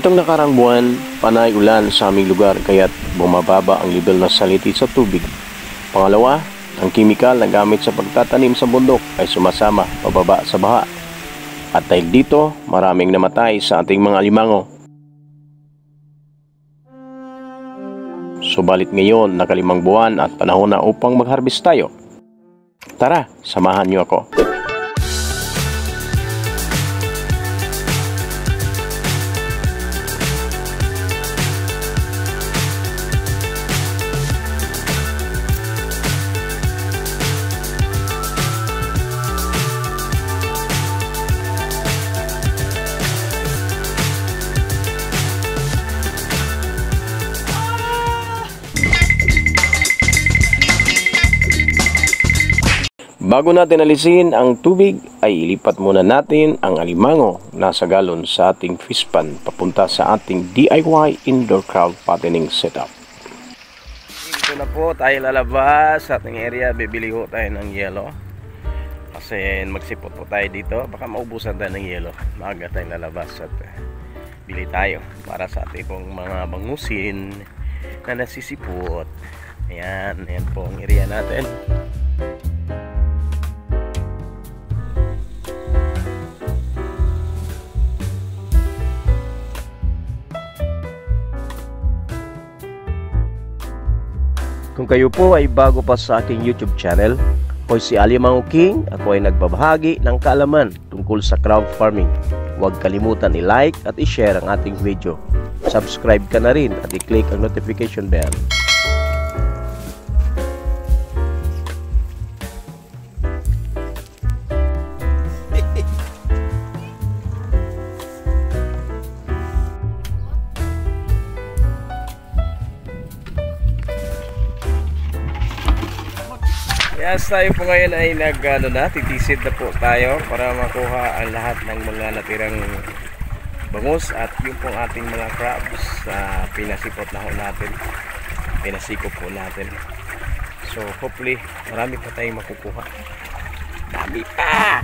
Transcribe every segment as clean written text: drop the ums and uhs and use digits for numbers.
Itong nakarang buwan, panay ulan sa aming lugar kaya't bumababa ang level ng saliti sa tubig. Pangalawa, ang kimikal na gamit sa pagtatanim sa bundok ay sumasama pababa sa baha. At dahil dito, maraming namatay sa ating mga alimango. Subalit ngayon, nakalimang buwan at panahon na upang mag-harvest tayo. Tara, samahan niyo ako. Bago natin alisin ang tubig, ay ilipat muna natin ang alimango na sa galon sa ating fish pan papunta sa ating DIY indoor crab fattening setup. Dito na po tayo lalabas sa ating area. Bibili ho tayo ng yelo kasi magsipot po tayo dito. Baka maubusan tayo ng yelo. Maaga tayong lalabas at bili tayo para sa ating pong mga bangusin na nasisipot. Ayan po ang area natin. Kung kayo po ay bago pa sa aking YouTube channel, ako si Alimango King. Ako ay nagbabahagi ng kaalaman tungkol sa crab farming. Huwag kalimutan i-like at i-share ang ating video. Subscribe ka na rin at i-click ang notification bell. Yes, tayo po ngayon ay titisid na po tayo para makuha ang lahat ng mga natirang bangus at yung pong ating mga crabs pinasipot na ho natin, pinasikop po natin. So hopefully marami pa tayong makukuha. Dami pa!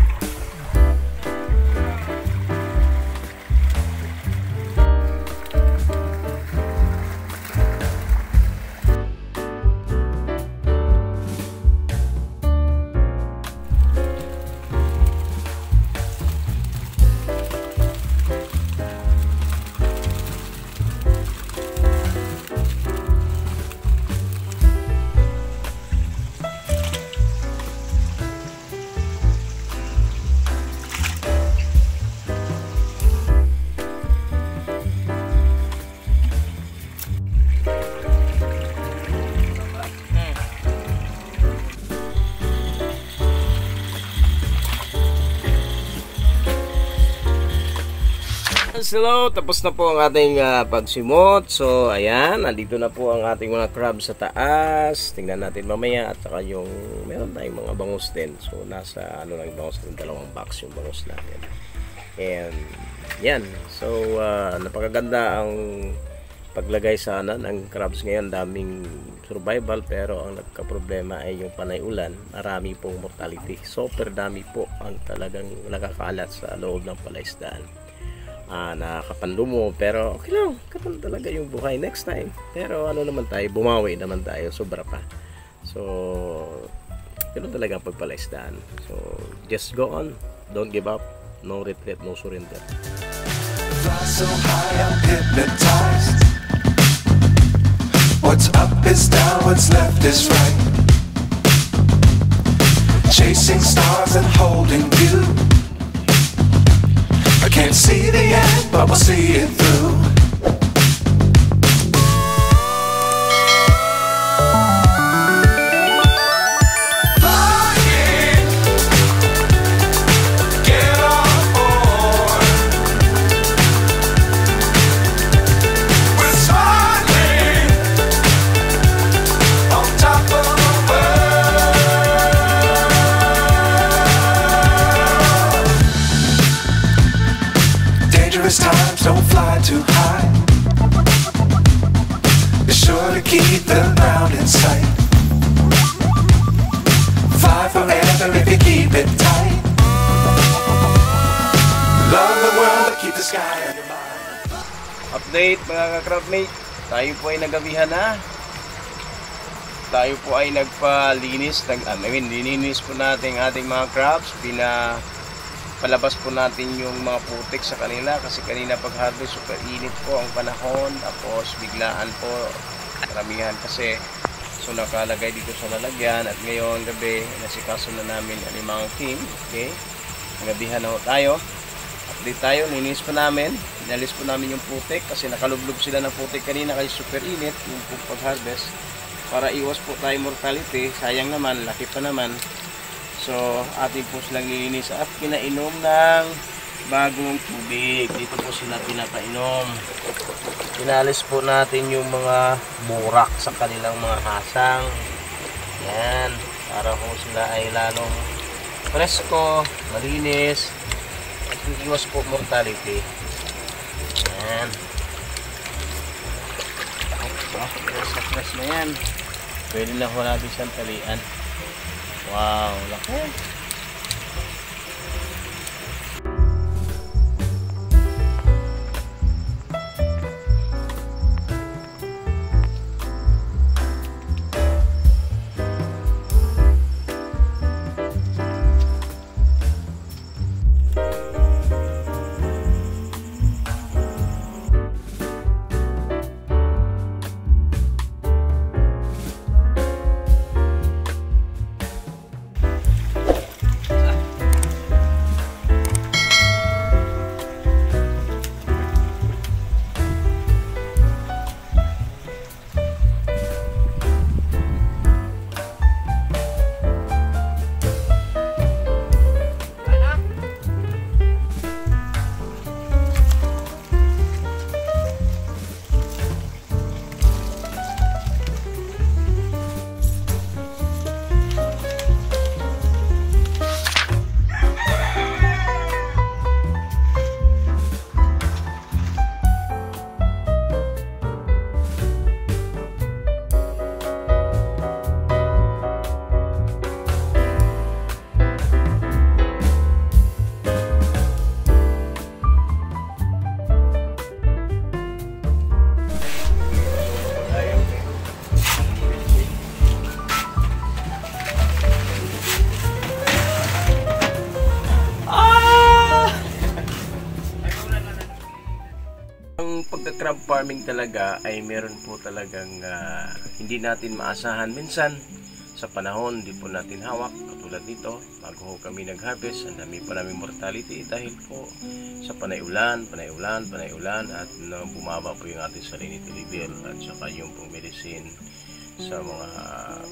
Hello, tapos na po ang ating pagsimot. So ayan, nandito na po ang ating mga crab sa taas. Tingnan natin mamaya. At saka yung meron tayong mga bangus din. So nasa lang bangus din, 2 box yung bangus natin. And yan, so napakaganda ang paglagay sana ng crabs ngayon. Daming survival, pero ang nagka-problema ay yung panay ulan. Marami pong mortality. Super dami po ang talagang nakakalat sa loob ng palaisdaan. Nakakapanlumo, pero okay lang, kapan talaga yung buhay next time. Pero naman tayo, bumawi naman tayo, sobra pa. So yun talaga ang pagpalaisdaan. So just go on, don't give up, no retreat, no surrender. Fly so high, I'm hypnotized. What's up is down, what's left is right. Chasing stars and holding you. I can't see the end, but we'll see it through. Flying, get on board. We're smiling on top of the world. Dangerous times, don't fly too high. Be sure to keep the ground in sight. Fly forever if you keep it tight. Love the world, but keep the sky on your mind. update mga ka-crabmate. Tayo po ay nagabihan na. Tayo po ay nagpalinis. Lininis po natin ating mga crabs. Palabas po natin yung mga putik sa kanila. Kasi kanina pag-harvest, super init po ang panahon. Tapos biglaan po. Karamihan kasi. So nakalagay dito sa lalagyan. At ngayon gabi, nasikaso na namin ang limang team. Okay. Nagabihan na tayo. Update tayo, linis po namin. Inalis po namin yung putik kasi nakalublob sila ng putik kanina kasi super init yung pag-harvest. Para iwas po tayo mortality, sayang naman, laki pa naman. So, atin po silang nilinis at pinainom ng bagong tubig. Dito po sila pinapainom. Inalis po natin yung mga burak sa kanilang mga hasang. Yan, para po sila ay lalong presko, malinis. Iwas po mortality. Ayan. Fresh na yan. Pwede na ho natin siyang talian. Wow, laki. Pagka-crab farming talaga ay meron po talagang hindi natin maasahan minsan sa panahon, hindi po natin hawak katulad nito. Bago kami nag-harvest, ang dami pa namin mortality dahil po sa panay-ulan at bumaba po yung ating salinity level at saka yung pong medicine sa mga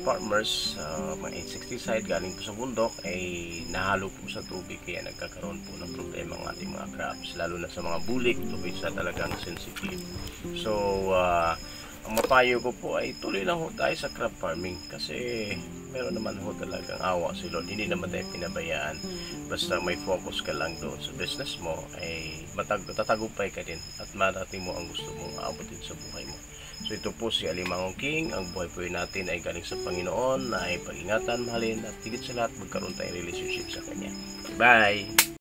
farmers, mga insecticide galing po sa bundok ay nahalo po sa tubig, kaya nagkakaroon po ng problema ang ating mga crabs, lalo na sa mga bulik. Ito po isa talagang sensitive. So ang mapayo ko po ay tuloy lang ho tayo sa crab farming kasi meron naman ho talagang awa si Lord, hindi naman tayo pinabayaan. Basta may focus ka lang doon sa business mo ay tatagupay ka din at marating mo ang gusto mong aabutin sa buhay mo. So ito po si Alimangong King. Ang buhay po natin ay galing sa Panginoon na ay pag-ingatan, mahalin at higit sa lahat magkaroon tayong relationship sa Kanya. Bye!